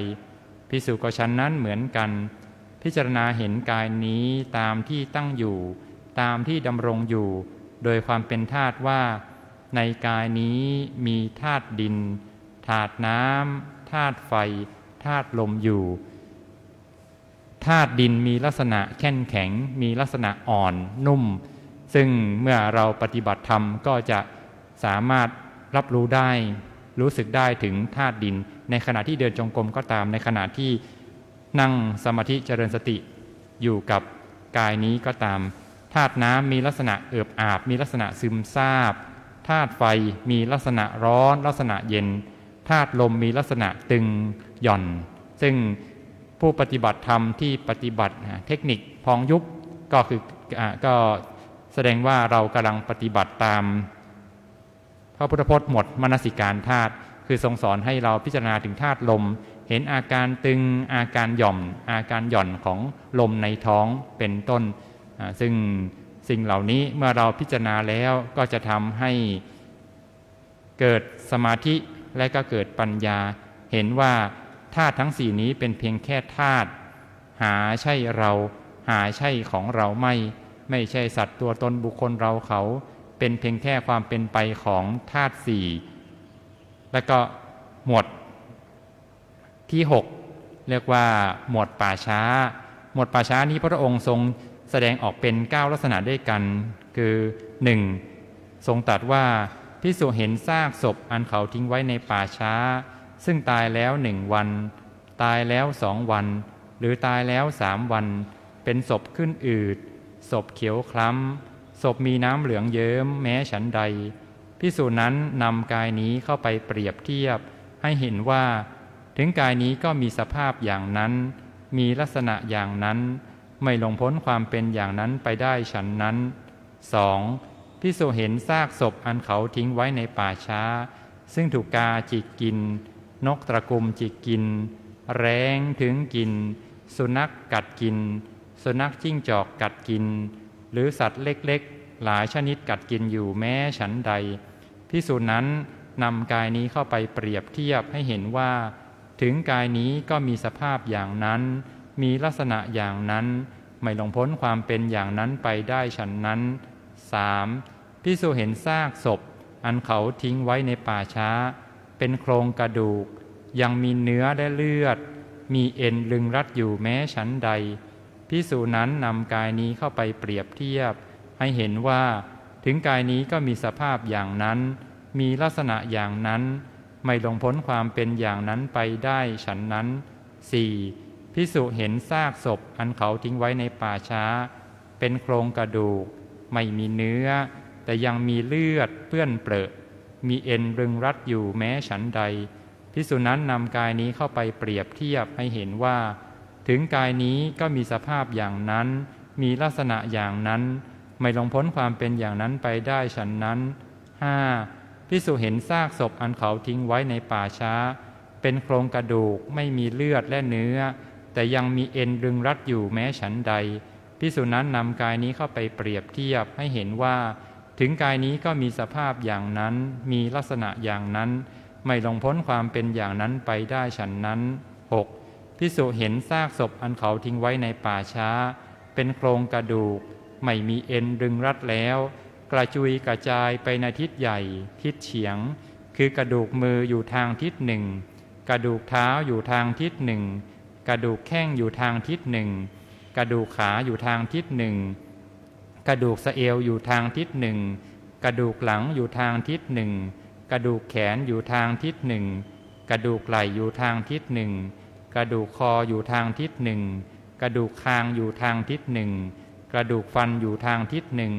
ภิกษุก็ฉันนั้นเหมือนกันพิจารณาเห็นกายนี้ตามที่ตั้งอยู่ตามที่ดำรงอยู่โดยความเป็นธาตุว่าในกายนี้มีธาตุดินธาตุน้ำธาตุไฟธาตุลมอยู่ธาตุดินมีลักษณะแข็งแข็งมีลักษณะอ่อนนุ่มซึ่งเมื่อเราปฏิบัติธรรมก็จะสามารถรับรู้ได้รู้สึกได้ถึงธาตุดินในขณะที่เดินจงกรมก็ตามในขณะที่นั่งสมาธิเจริญสติอยู่กับกายนี้ก็ตามธาตุน้ำมีลักษณะเอิบอาบมีลักษณะซึมซาบธาตุไฟมีลักษณะร้อนลักษณะเย็นธาตุลมมีลักษณะตึงหย่อนซึ่งผู้ปฏิบัติธรรมที่ปฏิบัติเทคนิคพองยุบก็แสดงว่าเรากำลังปฏิบัติตามพระพุทธพจน์หมดมนสิการธาตุคือทรงสอนให้เราพิจารณาถึงธาตุลมเห็นอาการตึงอาการหย่อมอาการหย่อนของลมในท้องเป็นต้นซึ่งสิ่งเหล่านี้เมื่อเราพิจารณาแล้วก็จะทำให้เกิดสมาธิและก็เกิดปัญญาเห็นว่าธาตุทั้งสี่นี้เป็นเพียงแค่ธาตุหาใช่เราหาใช่ของเราไม่ใช่สัตว์ตัวตนบุคคลเราเขาเป็นเพียงแค่ความเป็นไปของธาตุสี่แล้วก็หมวดที่6เรียกว่าหมวดป่าช้าหมวดป่าช้านี้พระองค์ทรงแสดงออกเป็น9ลักษณะด้วยกันคือ 1. ทรงตรัสว่าภิกษุเห็นซากศพอันเขาทิ้งไว้ในป่าช้าซึ่งตายแล้ว1 วันตายแล้ว2 วันหรือตายแล้ว3 วันเป็นศพขึ้นอืดศพเขียวคล้ำศพมีน้ำเหลืองเยิ้มแม้ฉันใดภิกษุนั้นนำกายนี้เข้าไปเปรียบเทียบให้เห็นว่าถึงกายนี้ก็มีสภาพอย่างนั้นมีลักษณะอย่างนั้นไม่หลงพ้นความเป็นอย่างนั้นไปได้ฉันนั้น 2. ภิกษุเห็นซากศพอันเขาทิ้งไว้ในป่าช้าซึ่งถูกกาจิกกินนกตระกุมจิกกินแร้งถึงกินสุนัขกัดกินสุนัขจิ้งจอกกัดกินหรือสัตว์เล็กๆหลายชนิดกัดกินอยู่แม้ฉันใดภิกษุนั้นนำกายนี้เข้าไปเปรียบเทียบให้เห็นว่าถึงกายนี้ก็มีสภาพอย่างนั้นมีลักษณะอย่างนั้นไม่หลงพ้นความเป็นอย่างนั้นไปได้ฉันนั้น 3. ภิกษุเห็นซากศพอันเขาทิ้งไว้ในป่าช้าเป็นโครงกระดูกยังมีเนื้อและเลือดมีเอ็นลึงรัดอยู่แม้ฉันใดภิกษุนั้นนำกายนี้เข้าไปเปรียบเทียบให้เห็นว่าถึงกายนี้ก็มีสภาพอย่างนั้นมีลักษณะอย่างนั้นไม่หลงพ้นความเป็นอย่างนั้นไปได้ฉันนั้น 4. ภิกษุเห็นซากศพอันเขาทิ้งไว้ในป่าช้าเป็นโครงกระดูกไม่มีเนื้อแต่ยังมีเลือดเปื้อนเปรอะมีเอ็นรึงรัดอยู่แม้ฉันใดภิกษุนั้นนำกายนี้เข้าไปเปรียบเทียบให้เห็นว่าถึงกายนี้ก็มีสภาพอย่างนั้นมีลักษณะอย่างนั้นไม่หลงพ้นความเป็นอย่างนั้นไปได้ฉันนั้น 5. ภิกษุเห็นซากศพอันเขาทิ้งไว้ในป่าช้าเป็นโครงกระดูกไม่มีเลือดและเนื้อแต่ยังมีเอ็นรึงรัดอยู่แม้ฉันใดภิกษุนั้นนำกายนี้เข้าไปเปรียบเทียบให้เห็นว่าถึงกายนี้ก็มีสภาพอย่างนั้นมีลักษณะอย่างนั้นไม่หลงพ้นความเป็นอย่างนั้นไปได้ฉันนั้น 6. ภิกษุเห็นซากศพอันเขาทิ้งไว้ในป่าช้าเป็นโครงกระดูกไม่มีเอ็นรึงรัดแล้วกระจุยกระจายไปในทิศใหญ่ทิศเฉียงคือกระดูกมืออยู่ทางทิศหนึ่งกระดูกเท้าอยู่ทางทิศหนึ่งกระดูกแข้งอยู่ทางทิศหนึ่งกระดูกขาอยู่ทางทิศหนึ่งกระดูกสะเอวอยู่ทางทิศหนึ่งกระดูกหลังอยู่ทางทิศหนึ่งกระดูกแขนอยู่ทางทิศหนึ่งกระดูกไหล่อยู่ทางทิศหนึ่งกระดูกคออยู่ทางทิศหนึ่งกระดูกคางอยู่ทางทิศหนึ่งกระดูกฟันอยู่ทางทิศหนึ่ง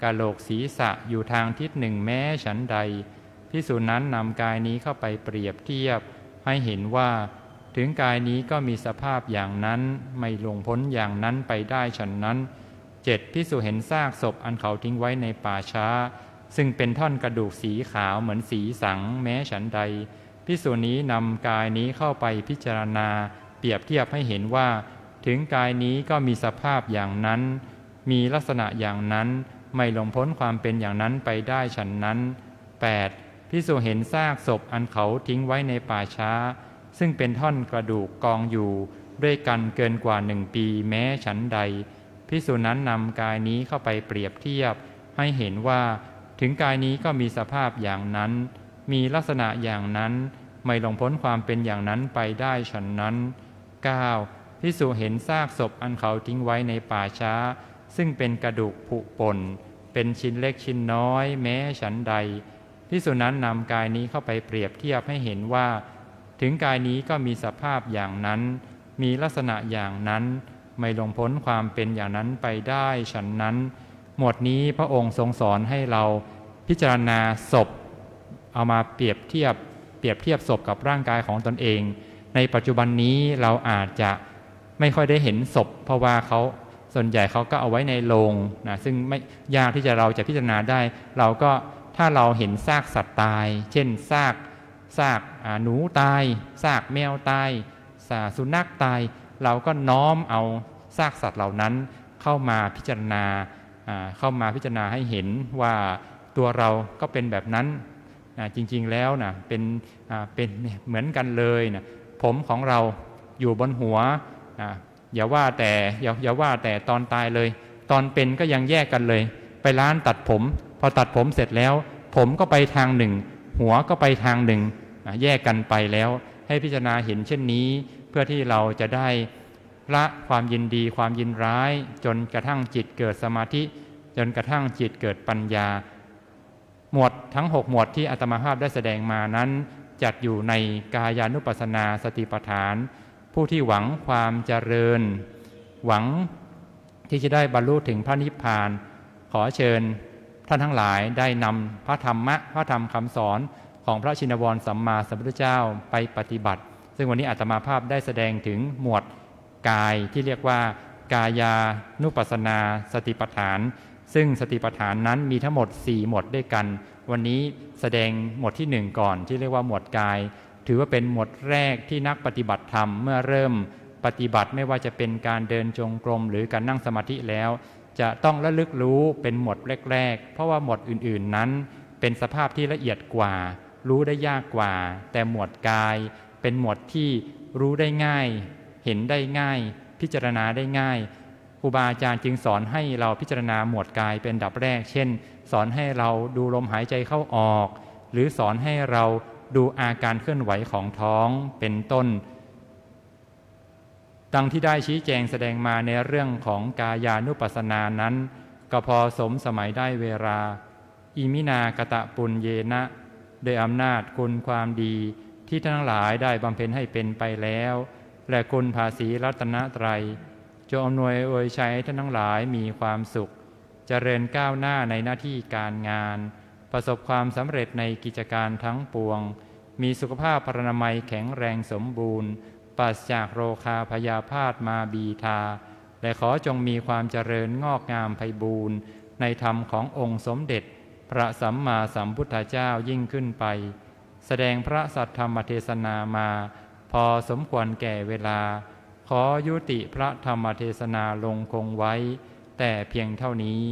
กะโหลกศีรษะอยู่ทางทิศหนึ่งแม้ฉันใดภิกษุนั้นนำกายนี้เข้าไปเปรียบเทียบให้เห็นว่า ถึงกายนี้ก็มีสภาพอย่างนั้นไม่หลงพ้นอย่างนั้นไปได้ฉันนั้น 7. ภิกษุเห็นซากศพอันเขาทิ้งไว้ในป่าช้าซึ่งเป็นท่อนกระดูกสีขาวเหมือนสีสังแม้ฉันใดภิกษุนี้นำกายนี้เข้าไปพิจารณาเปรียบเทียบให้เห็นว่าถึงกายนี้ก็มีสภาพอย่างนั้นมีลักษณะอย่างนั้นไม่หลงพ้นความเป็นอย่างนั้นไปได้ฉันนั้น 8. ภิกษุเห็นซากศพอันเขาทิ้งไว้ในป่าช้าซึ่งเป็นท่อนกระดูกกองอยู่ด้วยกันเกินกว่า1 ปีแม้ฉันใดภิกษุนั้นนำกายนี้เข้าไปเปรียบเทียบให้เห็นว่าถึงกายนี้ก็มีสภาพอย่างนั้นมีลักษณะอย่างนั้นไม่หลงพ้นความเป็นอย่างนั้นไปได้ฉันนั้น 9. ภิกษุเห็นซากศพอันเขาทิ้งไว้ในป่าช้าซึ่งเป็นกระดูกผุป่นเป็นชิ้นเล็กชิ้นน้อยแม้ฉันใดภิกษุนั้นนำกายนี้เข้าไปเปรียบเทียบให้เห็นว่าถึงกายนี้ก็มีสภาพอย่างนั้นมีลักษณะอย่างนั้นไม่หลงพ้นความเป็นอย่างนั้นไปได้ฉันนั้นหมวดนี้พระองค์ทรงสอนให้เราพิจารณาศพเอามาเปรียบเทียบศพกับร่างกายของตนเองในปัจจุบันนี้เราอาจจะไม่ค่อยได้เห็นศพเพราะว่าเขาส่วนใหญ่เขาก็เอาไว้ในโลงนะซึ่งไม่ยากที่เราจะพิจารณาได้เราก็ถ้าเราเห็นซากสัตว์ตายเช่นซากหนูตายซากแมวตายสุนัขตายเราก็น้อมเอาซากสัตว์เหล่านั้นเข้ามาพิจารณาให้เห็นว่าตัวเราก็เป็นแบบนั้นจริงๆแล้วนะเป็นเหมือนกันเลยนะผมของเราอยู่บนหัวอย่าว่าแต่ตอนตายเลยตอนเป็นก็ยังแยกกันเลยไปร้านตัดผมพอตัดผมเสร็จแล้วผมก็ไปทางหนึ่งหัวก็ไปทางหนึ่งแยกกันไปแล้วให้พิจารณาเห็นเช่นนี้เพื่อที่เราจะได้ละความยินดีความยินร้ายจนกระทั่งจิตเกิดสมาธิจนกระทั่งจิตเกิดปัญญาหมวดทั้ง6หมวดที่อาตมาภาพได้แสดงมานั้นจัดอยู่ในกายานุปัสสนาสติปัฏฐานผู้ที่หวังความเจริญหวังที่จะได้บรรลุถึงพระนิพพานขอเชิญท่านทั้งหลายได้นำพระธรรมคำสอนของพระชินวรสัมมาสัมพุทธเจ้าไปปฏิบัติซึ่งวันนี้อาตมาภาพได้แสดงถึงหมวดกายที่เรียกว่ากายานุปัสสนาสติปัฏฐานซึ่งสติปัฏฐานนั้นมีทั้งหมด4หมวดด้วยกันวันนี้แสดงหมวดที่1ก่อนที่เรียกว่าหมวดกายถือว่าเป็นหมวดแรกที่นักปฏิบัติธรรมเมื่อเริ่มปฏิบัติไม่ว่าจะเป็นการเดินจงกรมหรือการนั่งสมาธิแล้วจะต้องระลึกรู้เป็นหมวดแรกๆเพราะว่าหมวดอื่นๆนั้นเป็นสภาพที่ละเอียดกว่ารู้ได้ยากกว่าแต่หมวดกายเป็นหมวดที่รู้ได้ง่ายเห็นได้ง่ายพิจารณาได้ง่ายครูบาอาจารย์จึงสอนให้เราพิจารณาหมวดกายเป็นอันดับแรกเช่นสอนให้เราดูลมหายใจเข้าออกหรือสอนให้เราดูอาการเคลื่อนไหวของท้องเป็นต้นดังที่ได้ชี้แจงแสดงมาในเรื่องของกายานุปัสสนานั้นก็พอสมสมัยได้เวลาอิมินากตะปุญเยนะโดยอำนาจคุณความดีที่ทั้งหลายได้บำเพ็ญให้เป็นไปแล้วและคุณภาษีรัตนตรัยจงอำนวยอวยชัยให้ท่านทั้งหลายมีความสุขเจริญก้าวหน้าในหน้าที่การงานประสบความสำเร็จในกิจการทั้งปวงมีสุขภาพพรรณนามัยแข็งแรงสมบูรณ์ปราศจากโรคาพยาพาธมาบีทาและขอจงมีความเจริญงอกงามไพบูรณ์ในธรรมขององค์สมเด็จพระสัมมาสัมพุทธเจ้ายิ่งขึ้นไปแสดงพระสัทธรรมเทศนามาพอสมควรแก่เวลาขอยุติพระธรรมเทศนาลงคงไว้แต่เพียงเท่านี้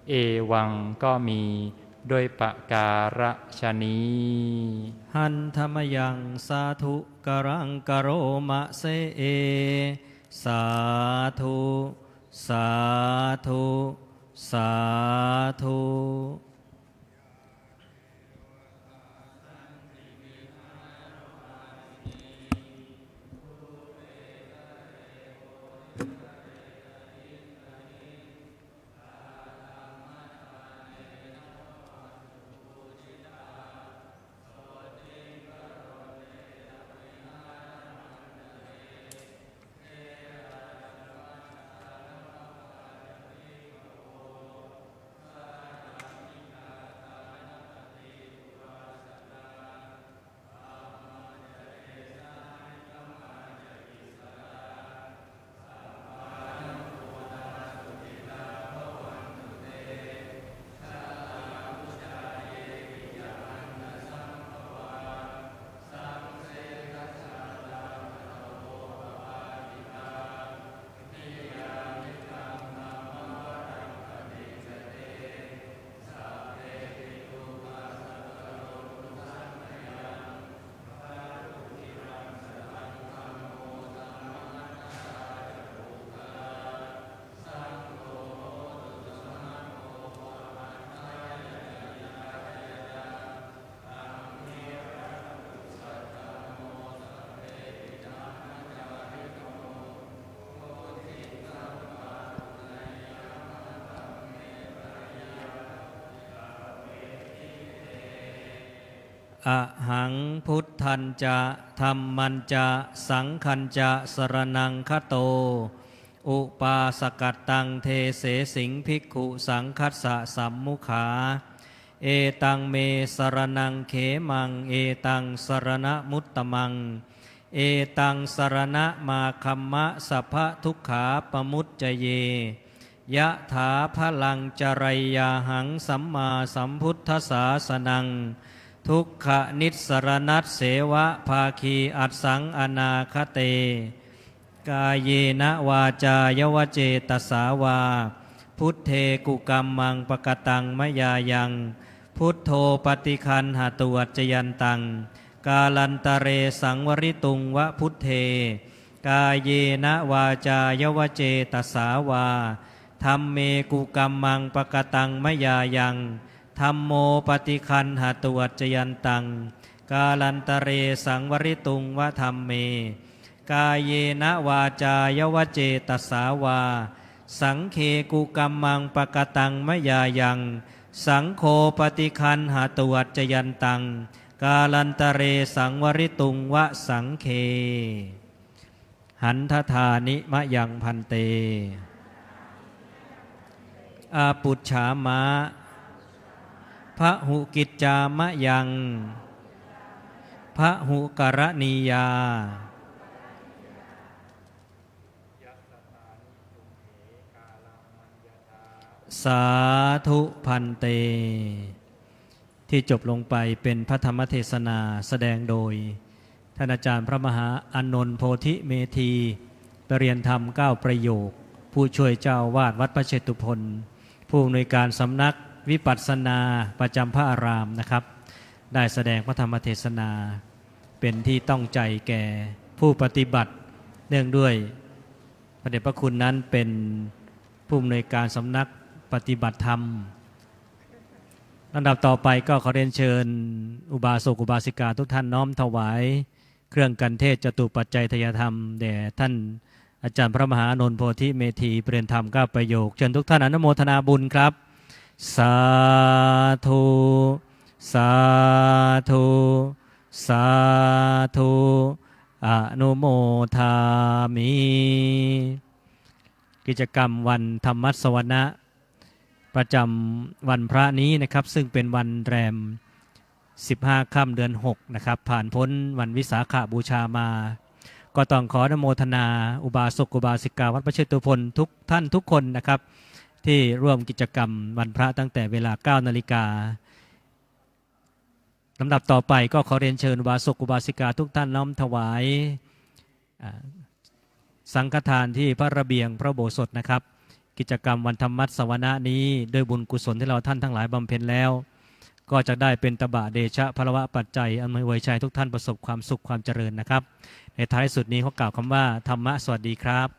เอวังก็มีโดยประการฉนี้หันธรรมยังสาธุกรังกโรมะเสเอสาธุสาธุสาธุ อะหังพุทธันจะธัมมันจะสังฆันจะสรณังคโตอุปาสกัตตังเทเสสิงภิกขุสังคัสสะสัมมุขาเอตังเมสรณังเขมังเอตังสรณมุตตมังเอตังสรณมาคัมมะสัพพทุกขาปมุจจเยยะถาพลังจรัยยาหังสัมมาสัมพุทธศาสนังทุกขนิสรณัสเสวะภาคีอัสสังอนาคเตกายเยนะวาจายวเจตสาวาพุทเทกุกัมมังปกตังมยายังพุทโธปฏิคันหตุวัจจยันตังกาลันตะเรสังวริตุงวะพุทเทกายเยนะวาจายวเจตสาวาธัมเมกุกัมมังปกตังมยายังธัมโมปฏิคันหตุวัจจยันตังกาลันตะเรสังวริตุงวะธัมเมกายเยนะวาจายวเจตสาวาสังเคกุกัมมังปกตังมยายังสังโฆปฏิคันหตุวัจจยันตังกาลันตะเรสังวริตุงวะสังเคหันทธานิมะยังพันเตอาปุจฉามะพะหุกิจจามะยังพะหุกรณียาสาธุพันเตที่จบลงไปเป็นพระธรรมเทศนาแสดงโดยท่านอาจารย์พระมหาอานนท์โพธิเมธีปรริยนธรรม9ประโยคผู้ช่วยเจ้าวาดวัดพระเชตุพนผู้อำนวยการสำนักวิปัสสนาประจำพระอารามนะครับได้แสดงพระธรรมเทศนาเป็นที่ต้องใจแก่ผู้ปฏิบัติเนื่องด้วยพระเดชพระคุณนั้นเป็นผู้อำนวยการสำนักปฏิบัติธรรมลำดับต่อไปก็ขอเรียนเชิญอุบาสกอุบาสิกาทุกท่านน้อมถวายเครื่องกันเทศจตุปัจจัยทยธรรมแด่ท่านอาจารย์พระมหาอานนท์โพธิเมธีปรริยนธรรม9ประโยคเชิญทุกท่านอนุโมทนาบุญครับสาธุสาธุสาธุอนุโมทามิกิจกรรมวันธรรมสวนะประจำวันพระนี้นะครับซึ่งเป็นวันแรม15ค่ำเดือน6นะครับผ่านพ้นวันวิสาขบูชามาก็ต้องขออนุโมทนาอุบาสกอุบาสิกาวัดพระเชตุพนทุกท่านทุกคนนะครับที่ร่วมกิจกรรมวันพระตั้งแต่เวลา 9 นาฬิกาลำดับต่อไปก็ขอเรียนเชิญอุบาสกอุบาสิกาทุกท่านน้อมถวายสังฆทานที่พระระเบียงพระโบสถนะครับกิจกรรมวันธรรมสวนะนี้ด้วยบุญกุศลที่เราท่านทั้งหลายบำเพ็ญแล้วก็จะได้เป็นตบะเดชะพลวะปัจจัยอำนวยไวยชัยทุกท่านประสบความสุขความเจริญนะครับในท้ายสุดนี้เขากล่าวคำว่าธรรมะสวัสดีครับ